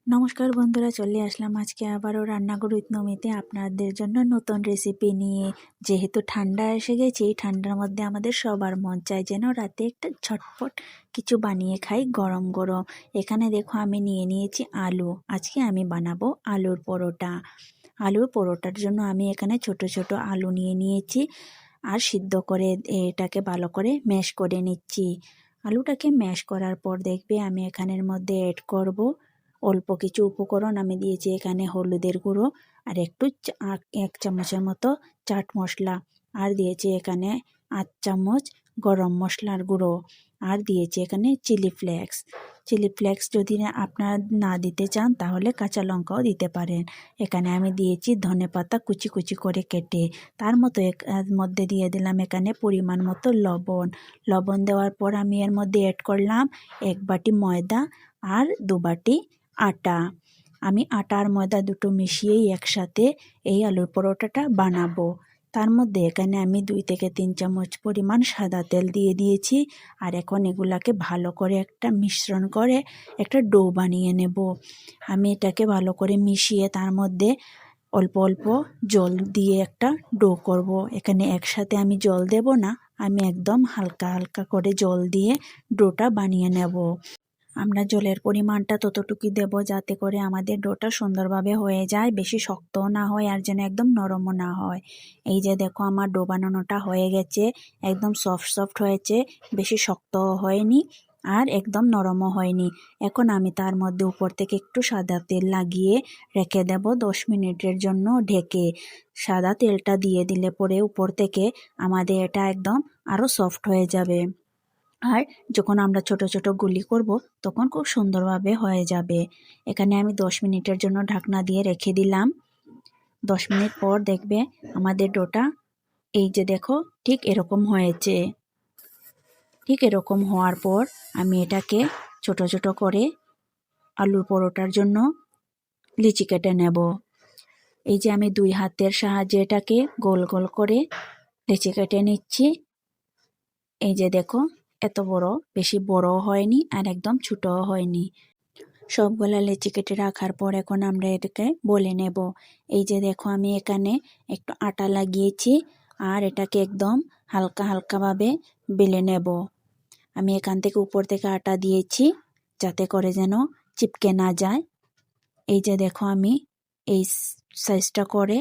নমস্কার বন্ধুরা, চলে আসলাম আজকে আবারও রান্নাঘর উইথ নমিতে আপনাদের জন্য নতুন রেসিপি নিয়ে। যেহেতু ঠান্ডা এসে গেছে, এই ঠান্ডার মধ্যে আমাদের সবার মন চায় যেন রাতে একটা ঝটপট কিছু বানিয়ে খাই গরম গরম। এখানে দেখো আমি নিয়ে নিয়েছি আলু। আজকে আমি বানাবো আলুর পরোটা। আলুর পরোটার জন্য আমি এখানে ছোট ছোট আলু নিয়ে নিয়েছি আর সিদ্ধ করে এটাকে ভালো করে ম্যাশ করে নিচ্ছি। আলুটাকে ম্যাশ করার পর দেখবে আমি এখানের মধ্যে অ্যাড করব অল্প কিছু উপকরণ। আমি দিয়েছি এখানে হলুদের গুঁড়ো আর একটু 1 চামচের মতো চাট মশলা, আর দিয়েছি এখানে 8 চামচ গরম মশলার গুঁড়ো, আর দিয়েছি এখানে চিলি ফ্লেক্স। চিলি ফ্লেক্স যদি আপনারা না দিতে চান তাহলে কাঁচা লঙ্কাও দিতে পারেন। এখানে আমি দিয়েছি ধনেপাতা কুচি কুচি করে কেটে। তার মধ্যে দিয়ে দিলাম এখানে পরিমাণ মতো লবণ। লবণ দেওয়ার পর আমি এর মধ্যে অ্যাড করলাম 1 বাটি ময়দা আর 2 বাটি আটা। আমি আটা আর ময়দা দুটো মিশিয়েই একসাথে এই আলুর পরোটাটা বানাবো। তার মধ্যে এখানে আমি 2 থেকে 3 চামচ পরিমাণ সাদা তেল দিয়ে দিয়েছি। আর এখন এগুলাকে ভালো করে একটা মিশ্রণ করে একটা ডো বানিয়ে নেব। আমি এটাকে ভালো করে মিশিয়ে তার মধ্যে অল্প অল্প জল দিয়ে একটা ডো করব। এখানে একসাথে আমি জল দেব না, আমি একদম হালকা হালকা করে জল দিয়ে ডোটা বানিয়ে নেব। আমরা জলের পরিমাণটা ততটুকুই দেব যাতে করে আমাদের ডোটা সুন্দরভাবে হয়ে যায়, বেশি শক্তও না হয় আর যেন একদম নরমও না হয়। এই যে দেখো আমার ডো বানানোটা হয়ে গেছে, একদম সফট সফট হয়েছে, বেশি শক্তও হয়নি আর একদম নরমও হয়নি। এখন আমি তার মধ্যে উপর থেকে একটু সাদা তেল লাগিয়ে রেখে দেব 10 মিনিটের জন্য ঢেকে। সাদা তেলটা দিয়ে দিলে পরে উপর থেকে আমাদের এটা একদম আরও সফট হয়ে যাবে। আর যখন আমরা ছোট ছোট গুলি করব তখন খুব সুন্দরভাবে হয়ে যাবে। এখানে আমি 10 মিনিটের জন্য ঢাকনা দিয়ে রেখে দিলাম। 10 মিনিট পর দেখবে আমাদের ডোটা এই যে দেখো ঠিক এরকম হয়েছে। ঠিক এরকম হওয়ার পর আমি এটাকে ছোট ছোট করে আলুর পরোটার জন্য লিচি কেটে নেব। এই যে আমি 2 হাতের সাহায্যে এটাকে গোল গোল করে লিচি কেটে নিচ্ছি। এই যে দেখো এত বড়, বেশি বড়ও হয়নি আর একদম ছোটও হয়নি। সবগুলা লিচি কেটে রাখার পর এখন আমরা এটাকে বলে নেব। এই যে দেখো আমি এখানে একটু আটা লাগিয়েছি আর এটাকে একদম হালকা হালকাভাবে বেলে নেব। আমি এখান থেকে উপর থেকে আটা দিয়েছি যাতে করে যেন চিপকে না যায়। এই যে দেখো আমি এই সাইজটা করে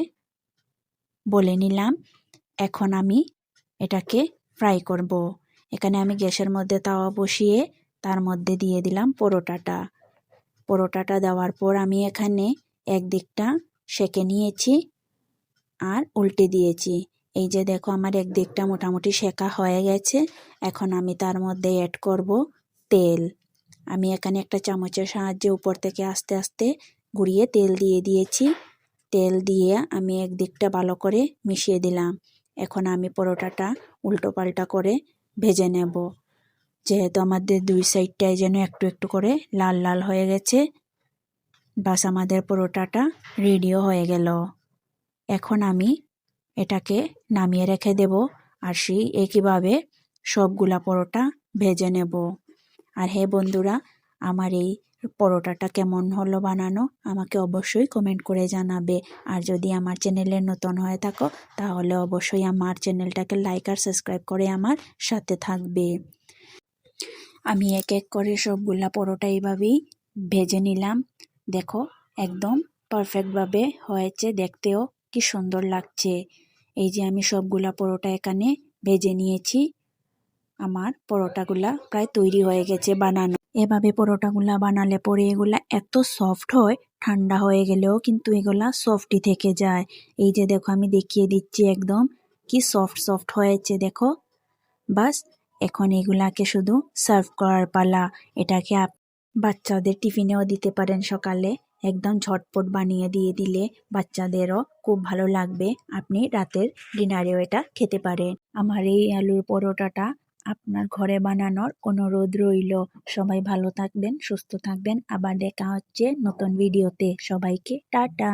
বলে নিলাম। এখন আমি এটাকে ফ্রাই করব। এখানে আমি গ্যাসের মধ্যে তাওয়া বসিয়ে তার মধ্যে দিয়ে দিলাম পরোটাটা। পরোটাটা দেওয়ার পর আমি এখানে একদিকটা সেঁকে নিয়েছি আর উল্টে দিয়েছি। এই যে দেখো আমার একদিকটা মোটামুটি সেঁকা হয়ে গেছে। এখন আমি তার মধ্যে অ্যাড করব তেল। আমি এখানে একটা চামচের সাহায্যে উপর থেকে আস্তে আস্তে ঘুরিয়ে তেল দিয়ে দিয়েছি। তেল দিয়ে আমি একদিকটা ভালো করে মিশিয়ে দিলাম। এখন আমি পরোটাটা উল্টো পাল্টা করে ভেজে নেব। যেহেতু আমাদের 2 সাইডটাই যেন একটু একটু করে লাল লাল হয়ে গেছে, বাস আমাদের পরোটাটা রেডিও হয়ে গেল। এখন আমি এটাকে নামিয়ে রেখে দেব আর সেই একইভাবে সবগুলা পরোটা ভেজে নেব। আর হ্যাঁ বন্ধুরা, আমার এই পরোটাটা কেমন হলো বানানো আমাকে অবশ্যই কমেন্ট করে জানাবে। আর যদি আমার চ্যানেলে নতুন হয়ে থাকো তাহলে অবশ্যই আমার চ্যানেলটাকে লাইক আর সাবস্ক্রাইব করে আমার সাথে থাকবে। আমি এক এক করে সবগুলা পরোটা এইভাবেই ভেজে নিলাম। দেখো একদম পারফেক্টভাবে হয়েছে, দেখতেও কি সুন্দর লাগছে। এই যে আমি সবগুলা পরোটা এখানে ভেজে নিয়েছি। আমার পরোটাগুলা প্রায় তৈরি হয়ে গেছে বানানো। এভাবে পরোটাগুলা বানালে পরে এগুলা এত সফট হয়, ঠান্ডা হয়ে গেলেও কিন্তু এগুলা সফটই থেকে যায়। এই যে দেখো আমি দেখিয়ে দিচ্ছি একদম কি সফট সফট হয়েছে দেখো। বাস এখন এগুলাকে শুধু সার্ভ করার পালা। এটাকে বাচ্চাদের টিফিনেও দিতে পারেন সকালে, একদম ঝটপট বানিয়ে দিয়ে দিলে বাচ্চাদেরও খুব ভালো লাগবে। আপনি রাতের ডিনারেও এটা খেতে পারেন। আমার এই আলুর পরোটাটা আপনার ঘরে বানানোর অনুরোধ রইল। সবাই ভালো থাকবেন, সুস্থ থাকবেন। আবার দেখা হচ্ছে নতুন ভিডিওতে। সবাইকে টাটা।